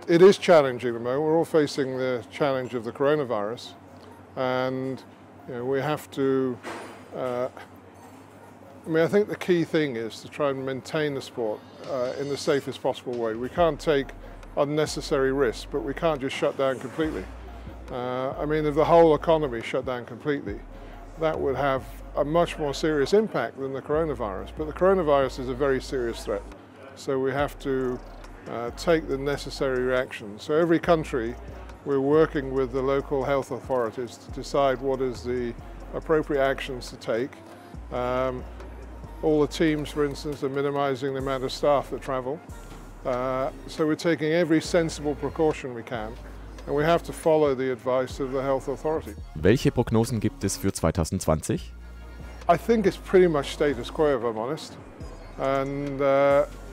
It is challenging at the moment. We're all facing the challenge of the coronavirus, and we have to. I think the key thing is to try and maintain the sport in the safest possible way. We can't take unnecessary risks, but we can't just shut down completely. If the whole economy shut down completely, that would have a much more serious impact than the coronavirus. But the coronavirus is a very serious threat, so we have to take the necessary reactions. So every country, we're working with the local health authorities to decide what is the appropriate actions to take. All the teams, for instance, are minimizing the amount of staff that travel. So we're taking every sensible precaution we can, and we have to follow the advice of the health authority. Welche Prognosen gibt es für 2020? I think it's pretty much status quo, if I'm honest. And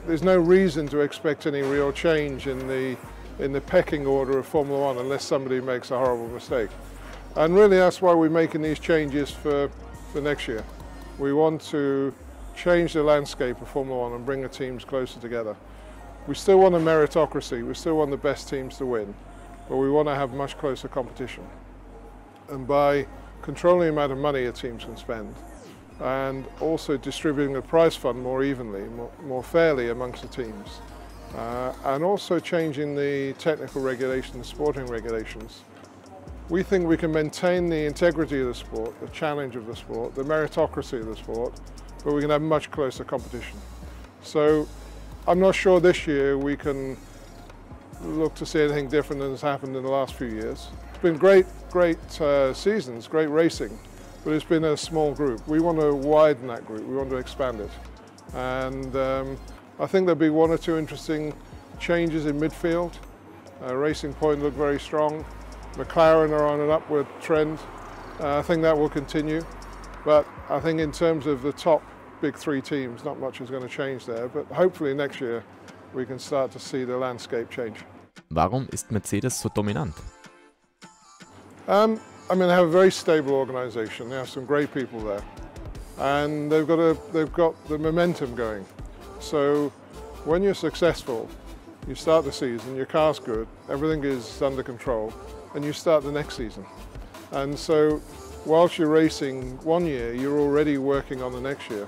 there's no reason to expect any real change in the pecking order of Formula One unless somebody makes a horrible mistake. And really that's why we're making these changes for next year. We want to change the landscape of Formula One and bring the teams closer together. We still want a meritocracy, we still want the best teams to win, but we want to have much closer competition. And by controlling the amount of money a teams can spend, and also distributing the prize fund more evenly, more fairly amongst the teams, and also changing the technical regulations, sporting regulations, we think we can maintain the integrity of the sport, the challenge of the sport, the meritocracy of the sport, but we can have much closer competition. So I'm not sure this year we can look to see anything different than has happened in the last few years. It's been great seasons, great racing, but it's been a small group. We want to widen that group, we want to expand it. And I think there'll be one or two interesting changes in midfield. Racing Point look very strong. McLaren are on an upward trend. I think that will continue. But I think in terms of the top big three teams, not much is going to change there. But hopefully next year we can start to see the landscape change. Warum ist Mercedes so dominant? They have a very stable organisation. They have some great people there, and they've got the momentum going. So when you're successful, you start the season, your car's good, everything is under control, and you start the next season. And so whilst you're racing one year, you're already working on the next year.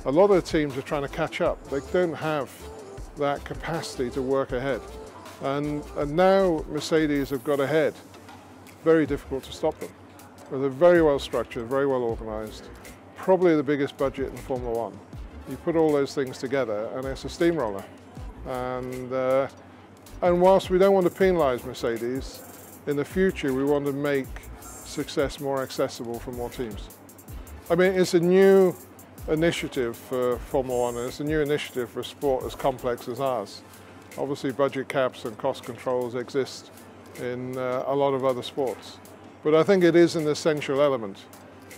A lot of the teams are trying to catch up. They don't have that capacity to work ahead. And now Mercedes have got ahead. Very difficult to stop them. But they're very well structured, very well organised, probably the biggest budget in Formula One. You put all those things together and it's a steamroller. And whilst we don't want to penalise Mercedes, in the future we want to make success more accessible for more teams. It's a new initiative for Formula One, and it's a new initiative for a sport as complex as ours. Obviously budget caps and cost controls exist in a lot of other sports. But I think it is an essential element,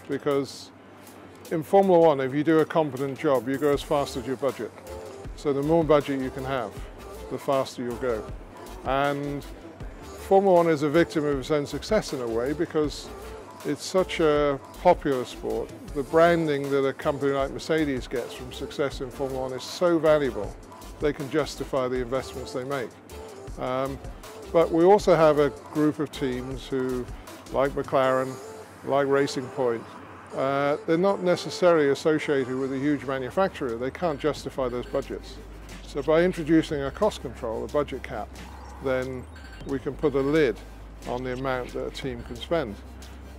because in Formula One, if you do a competent job, you go as fast as your budget. So the more budget you can have, the faster you'll go. And Formula One is a victim of its own success in a way, because it's such a popular sport. The branding that a company like Mercedes gets from success in Formula One is so valuable, they can justify the investments they make. But we also have a group of teams who, like McLaren, like Racing Point, they're not necessarily associated with a huge manufacturer. They can't justify those budgets. So by introducing a cost control, a budget cap, then we can put a lid on the amount that a team can spend.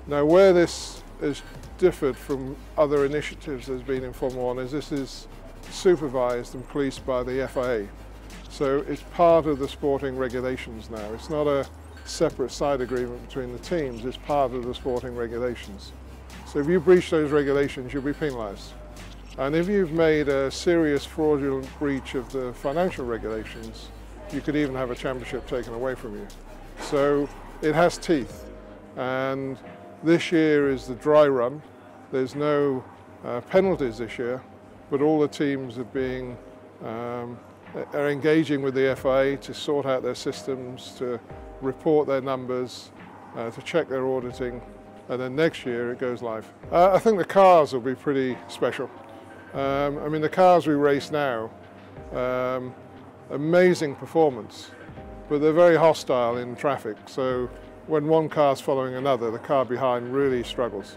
Now, where this is differed from other initiatives there's been in Formula One is this is supervised and policed by the FIA. So it's part of the sporting regulations now. It's not a separate side agreement between the teams, it's part of the sporting regulations. So if you breach those regulations, you'll be penalised. And if you've made a serious fraudulent breach of the financial regulations, you could even have a championship taken away from you. So it has teeth. And this year is the dry run. There's no penalties this year, but all the teams are engaging with the FIA to sort out their systems, to report their numbers, to check their auditing, and then next year it goes live. I think the cars will be pretty special. The cars we race now, amazing performance, but they're very hostile in traffic. So when one car's following another, the car behind really struggles.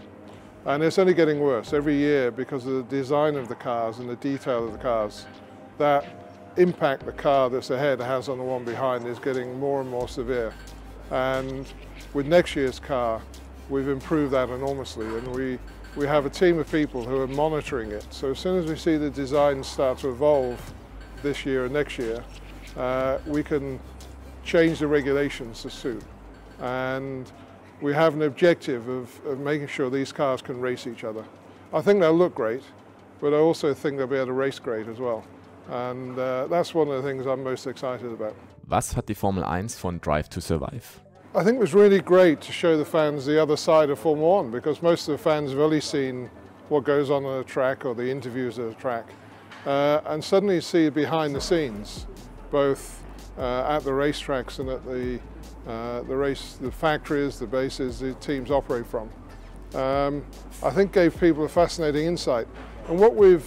And it's only getting worse every year because of the design of the cars and the detail of the cars. That impact the car that's ahead has on the one behind is getting more and more severe. And with next year's car, we've improved that enormously, and we have a team of people who are monitoring it. So as soon as we see the design start to evolve this year and next year, we can change the regulations to suit. And we have an objective of making sure these cars can race each other. I think they'll look great, but I also think they'll be able to race great as well. And that's one of the things I'm most excited about. Was hat die Formel 1 von Drive to Survive? I think it was really great to show the fans the other side of Formula 1, because most of the fans have only seen what goes on the track or the interviews at the track. And suddenly see behind the scenes, both at the racetracks and at the factories, the bases the teams operate from. I think gave people a fascinating insight. And what we've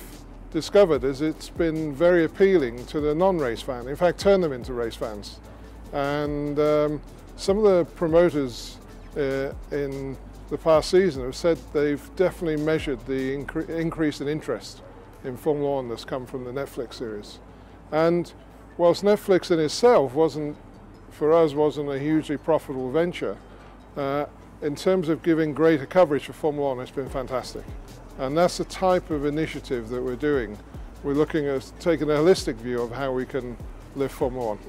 discovered is it's been very appealing to the non-race fan. In fact, turned them into race fans. And some of the promoters in the past season have said they've definitely measured the increase in interest in Formula 1 that's come from the Netflix series. And whilst Netflix in itself for us wasn't a hugely profitable venture, in terms of giving greater coverage for Formula 1, it's been fantastic. And that's the type of initiative that we're doing. We're looking at taking a holistic view of how we can live Formula 1.